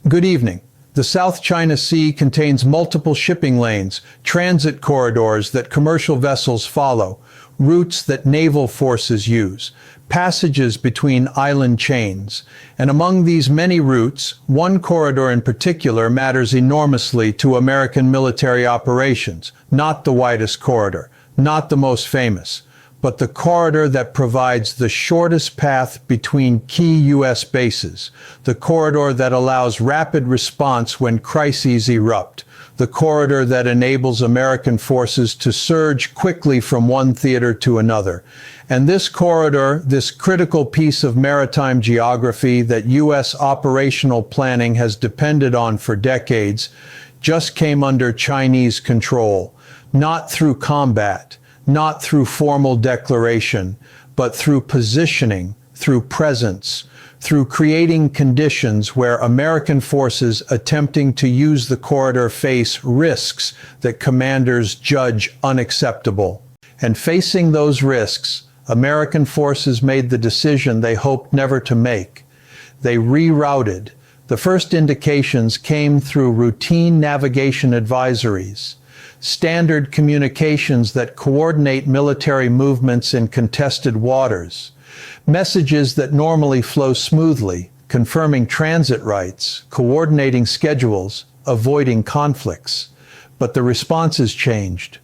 Good evening. The South China Sea contains multiple shipping lanes, transit corridors that commercial vessels follow, routes that naval forces use, passages between island chains. And among these many routes, one corridor in particular matters enormously to American military operations. Not the widest corridor, not the most famous, but the corridor that provides the shortest path between key U.S. bases, the corridor that allows rapid response when crises erupt, the corridor that enables American forces to surge quickly from one theater to another. And this corridor, this critical piece of maritime geography that U.S. operational planning has depended on for decades, just came under Chinese control, not through combat, not through formal declaration, but through positioning, through presence, through creating conditions where American forces attempting to use the corridor face risks that commanders judge unacceptable. And facing those risks, American forces made the decision they hoped never to make. They rerouted. The first indications came through routine navigation advisories, standard communications that coordinate military movements in contested waters, messages that normally flow smoothly, confirming transit rights, coordinating schedules, avoiding conflicts. But the responses changed.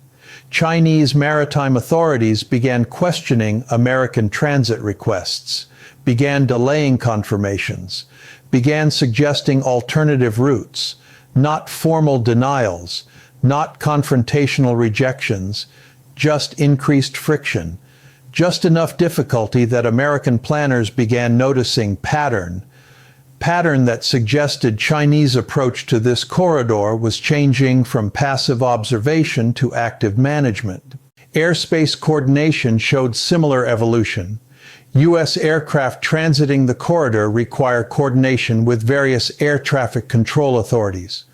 Chinese maritime authorities began questioning American transit requests, began delaying confirmations, began suggesting alternative routes, not formal denials, not confrontational rejections, just increased friction, just enough difficulty that American planners began noticing pattern that suggested Chinese approach to this corridor was changing from passive observation to active management. Airspace coordination showed similar evolution. U.S. aircraft transiting the corridor require coordination with various air traffic control authorities.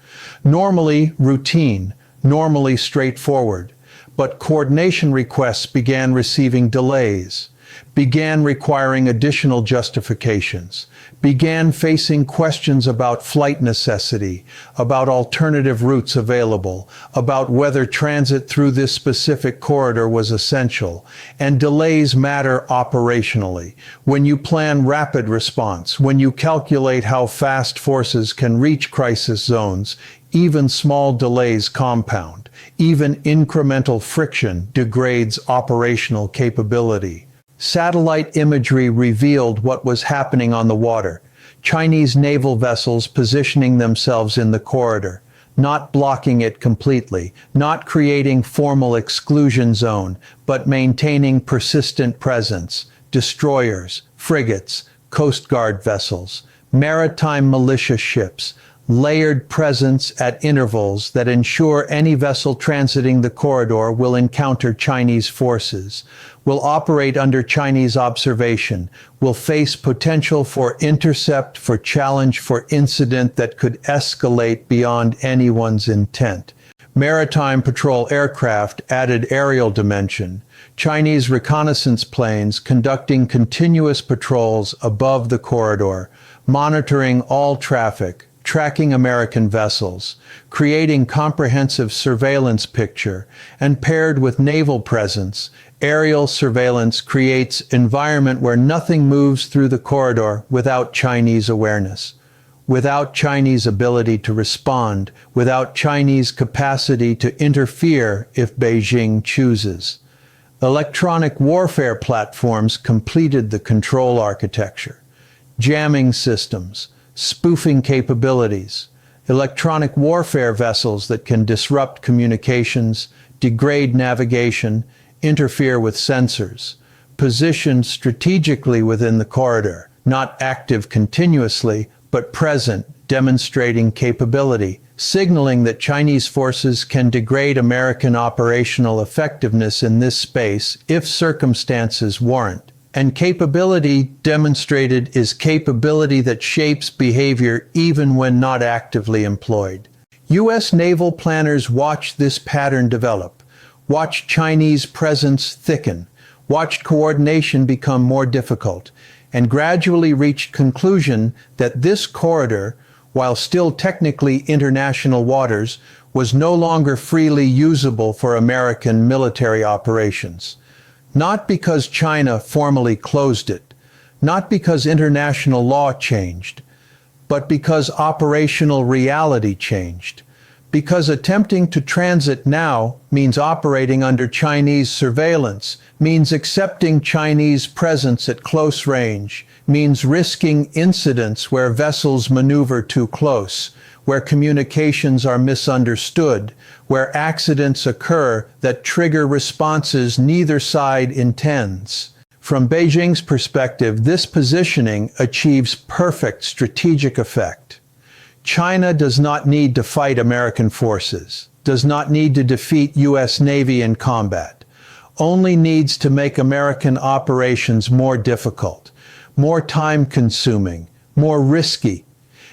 Normally routine, normally straightforward, but coordination requests began receiving delays, began requiring additional justifications, began facing questions about flight necessity, about alternative routes available, about whether transit through this specific corridor was essential. And delays matter operationally. When you plan rapid response, when you calculate how fast forces can reach crisis zones, even small delays compound. Even incremental friction degrades operational capability. Satellite imagery revealed what was happening on the water. Chinese naval vessels positioning themselves in the corridor, not blocking it completely, not creating formal exclusion zone, but maintaining persistent presence. Destroyers, frigates, Coast Guard vessels, maritime militia ships, layered presence at intervals that ensure any vessel transiting the corridor will encounter Chinese forces, will operate under Chinese observation, will face potential for intercept, for challenge, for incident that could escalate beyond anyone's intent. Maritime patrol aircraft added aerial dimension. Chinese reconnaissance planes conducting continuous patrols above the corridor, monitoring all traffic, tracking American vessels, creating comprehensive surveillance picture, and paired with naval presence, aerial surveillance creates environment where nothing moves through the corridor without Chinese awareness, without Chinese ability to respond, without Chinese capacity to interfere if Beijing chooses. Electronic warfare platforms completed the control architecture. Jamming systems, spoofing capabilities, electronic warfare vessels that can disrupt communications, degrade navigation, interfere with sensors, positioned strategically within the corridor, not active continuously, but present, demonstrating capability, signaling that Chinese forces can degrade American operational effectiveness in this space if circumstances warrant. And capability demonstrated is capability that shapes behavior even when not actively employed. U.S. naval planners watched this pattern develop, watched Chinese presence thicken, watched coordination become more difficult, and gradually reached conclusion that this corridor, while still technically international waters, was no longer freely usable for American military operations. Not because China formally closed it, not because international law changed, but because operational reality changed. Because attempting to transit now means operating under Chinese surveillance, means accepting Chinese presence at close range, means risking incidents where vessels maneuver too close, where communications are misunderstood, where accidents occur that trigger responses neither side intends. From Beijing's perspective, this positioning achieves perfect strategic effect. China does not need to fight American forces, does not need to defeat U.S. Navy in combat, only needs to make American operations more difficult, more time-consuming, more risky.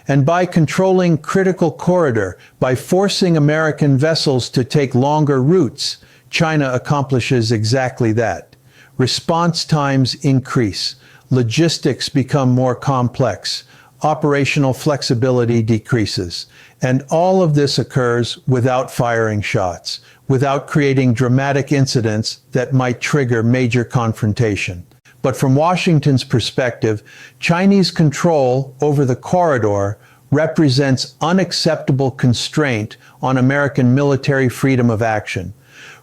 And by controlling critical corridor, by forcing American vessels to take longer routes, China accomplishes exactly that. Response times increase, logistics become more complex, operational flexibility decreases, and all of this occurs without firing shots, without creating dramatic incidents that might trigger major confrontation. But from Washington's perspective, Chinese control over the corridor represents unacceptable constraint on American military freedom of action,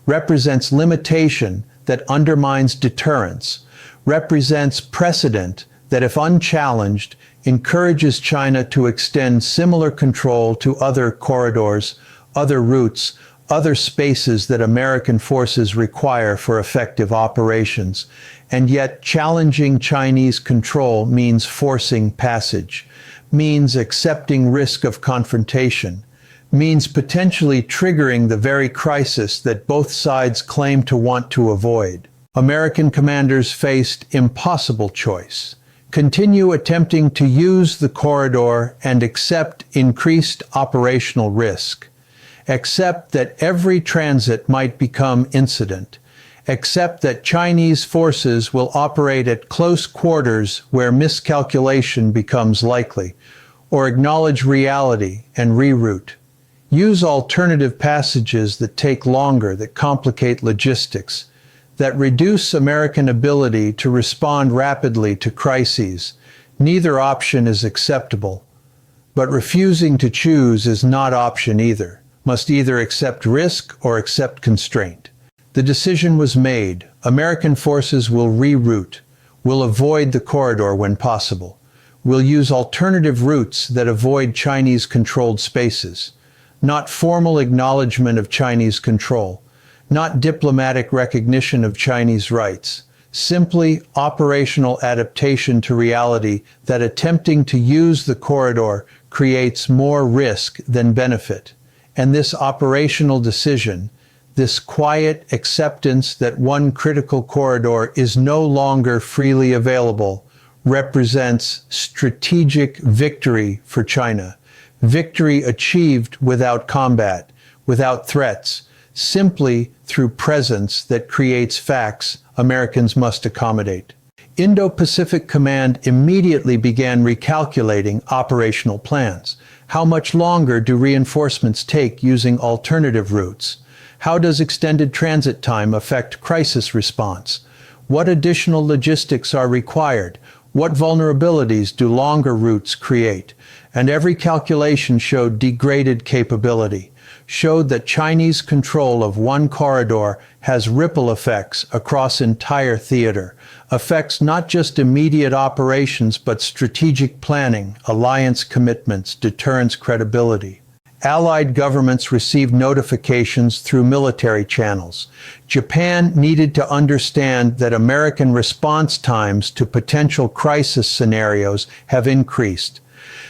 represents limitation that undermines deterrence, represents precedent that, if unchallenged, encourages China to extend similar control to other corridors, other routes, other spaces that American forces require for effective operations. And yet, challenging Chinese control means forcing passage, means accepting risk of confrontation, means potentially triggering the very crisis that both sides claim to want to avoid. American commanders faced impossible choice. Continue attempting to use the corridor and accept increased operational risk. Accept that every transit might become incident. Accept that Chinese forces will operate at close quarters where miscalculation becomes likely. Or acknowledge reality and reroute. Use alternative passages that take longer, that complicate logistics, that reduce American ability to respond rapidly to crises. Neither option is acceptable. But refusing to choose is not option either. Must either accept risk or accept constraint. The decision was made. American forces will reroute, will avoid the corridor when possible, will use alternative routes that avoid Chinese-controlled spaces. Not formal acknowledgement of Chinese control, not diplomatic recognition of Chinese rights, simply operational adaptation to reality that attempting to use the corridor creates more risk than benefit. And this operational decision, this quiet acceptance that one critical corridor is no longer freely available, represents strategic victory for China. Victory achieved without combat, without threats, simply through presence that creates facts Americans must accommodate. Indo-Pacific Command immediately began recalculating operational plans. How much longer do reinforcements take using alternative routes? How does extended transit time affect crisis response? What additional logistics are required? What vulnerabilities do longer routes create? And every calculation showed degraded capability, showed that Chinese control of one corridor has ripple effects across entire theater, affects not just immediate operations but strategic planning, alliance commitments, deterrence credibility. Allied governments received notifications through military channels. Japan needed to understand that American response times to potential crisis scenarios have increased.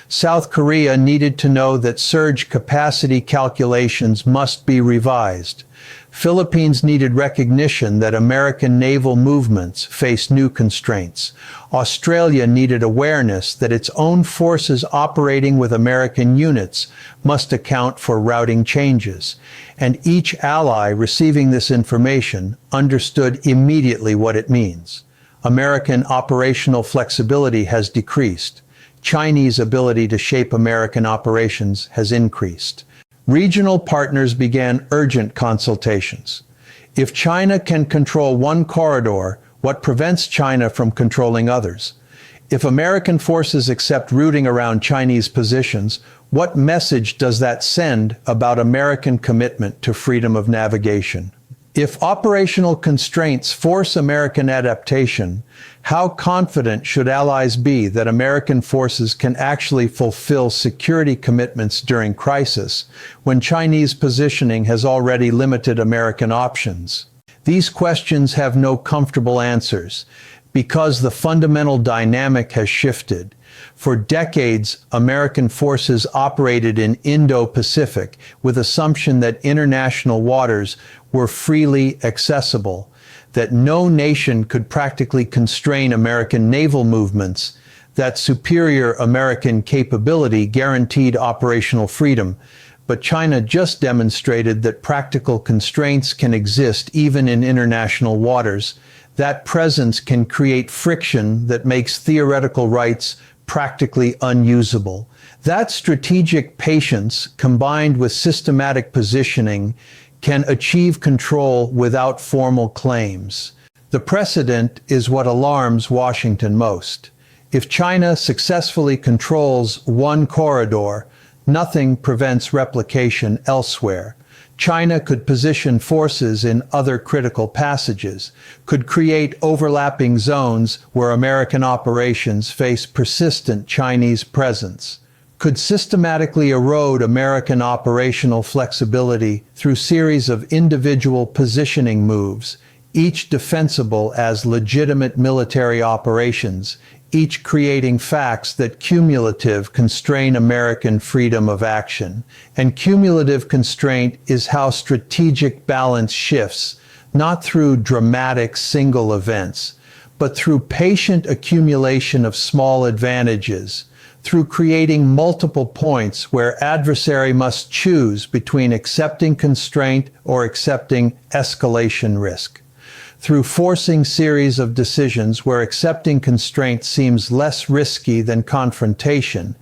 South Korea needed to know that surge capacity calculations must be revised. Philippines needed recognition that American naval movements face new constraints. Australia needed awareness that its own forces operating with American units must account for routing changes. And each ally receiving this information understood immediately what it means. American operational flexibility has decreased. Chinese ability to shape American operations has increased. Regional partners began urgent consultations. If China can control one corridor, what prevents China from controlling others? If American forces accept routing around Chinese positions, what message does that send about American commitment to freedom of navigation? If operational constraints force American adaptation, how confident should allies be that American forces can actually fulfill security commitments during crisis, when Chinese positioning has already limited American options? These questions have no comfortable answers, because the fundamental dynamic has shifted. For decades, American forces operated in Indo-Pacific with assumption that international waters were freely accessible, that no nation could practically constrain American naval movements, that superior American capability guaranteed operational freedom. But China just demonstrated that practical constraints can exist even in international waters. That presence can create friction that makes theoretical rights practically unusable. That strategic patience, combined with systematic positioning, can achieve control without formal claims. The precedent is what alarms Washington most. If China successfully controls one corridor, nothing prevents replication elsewhere. China could position forces in other critical passages, could create overlapping zones where American operations face persistent Chinese presence, could systematically erode American operational flexibility through series of individual positioning moves, each defensible as legitimate military operations, each creating facts that cumulative constrain American freedom of action. And cumulative constraint is how strategic balance shifts, not through dramatic single events, but through patient accumulation of small advantages, through creating multiple points where adversary must choose between accepting constraint or accepting escalation risk, through forcing series of decisions where accepting constraint seems less risky than confrontation,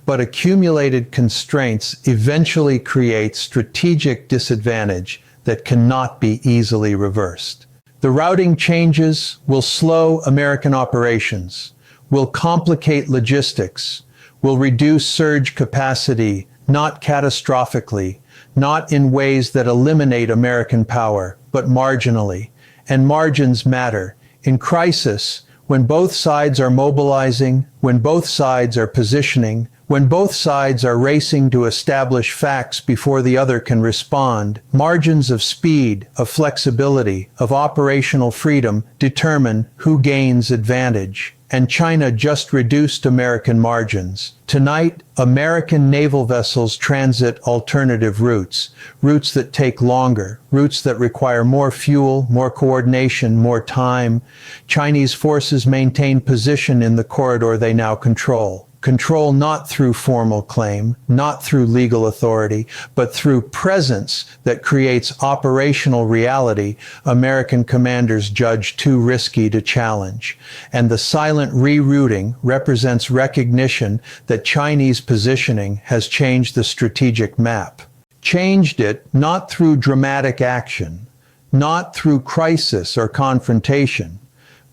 but accumulated constraints eventually create strategic disadvantage that cannot be easily reversed. The routing changes will slow American operations, will complicate logistics, will reduce surge capacity, not catastrophically, not in ways that eliminate American power, but marginally. And margins matter. In crisis, when both sides are mobilizing, when both sides are positioning, when both sides are racing to establish facts before the other can respond, margins of speed, of flexibility, of operational freedom determine who gains advantage. And China just reduced American margins. Tonight, American naval vessels transit alternative routes, routes that take longer, routes that require more fuel, more coordination, more time. Chinese forces maintain position in the corridor they now control. Control not through formal claim, not through legal authority, but through presence that creates operational reality American commanders judge too risky to challenge. And the silent rerouting represents recognition that Chinese positioning has changed the strategic map. Changed it not through dramatic action, not through crisis or confrontation,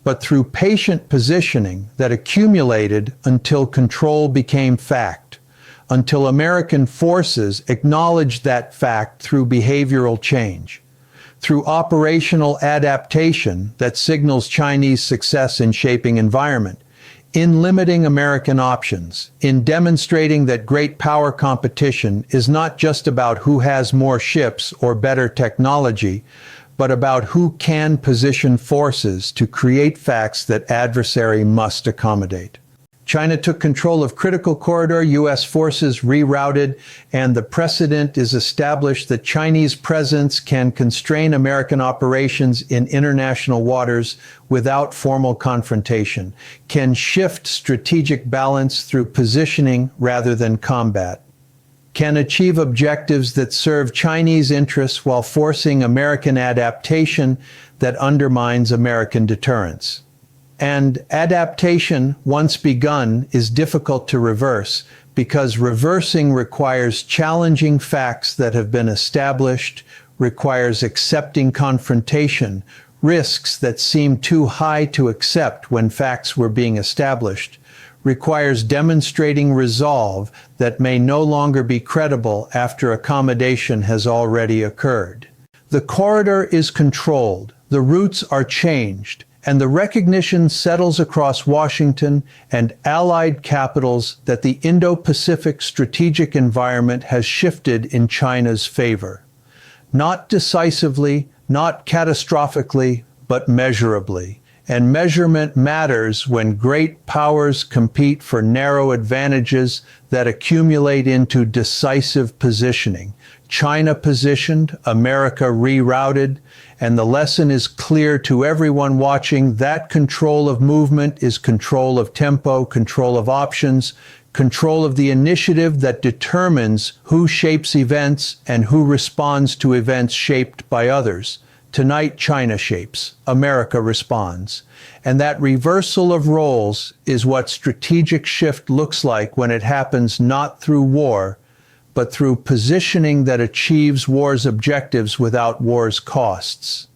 but through patient positioning that accumulated until control became fact, until American forces acknowledged that fact through behavioral change, through operational adaptation that signals Chinese success in shaping environment, in limiting American options, in demonstrating that great power competition is not just about who has more ships or better technology, but about who can position forces to create facts that adversary must accommodate. China took control of critical corridor, U.S. forces rerouted, and the precedent is established that Chinese presence can constrain American operations in international waters without formal confrontation, can shift strategic balance through positioning rather than combat, can achieve objectives that serve Chinese interests while forcing American adaptation that undermines American deterrence. And adaptation, once begun, is difficult to reverse because reversing requires challenging facts that have been established, requires accepting confrontation, risks that seem too high to accept when facts were being established, requires demonstrating resolve that may no longer be credible after accommodation has already occurred. The corridor is controlled, the routes are changed, and the recognition settles across Washington and allied capitals that the Indo-Pacific strategic environment has shifted in China's favor. Not decisively, not catastrophically, but measurably. And measurement matters when great powers compete for narrow advantages that accumulate into decisive positioning. China positioned, America rerouted, and the lesson is clear to everyone watching that control of movement is control of tempo, control of options, control of the initiative that determines who shapes events and who responds to events shaped by others. Tonight, China shapes, America responds. And that reversal of roles is what strategic shift looks like when it happens not through war, but through positioning that achieves war's objectives without war's costs.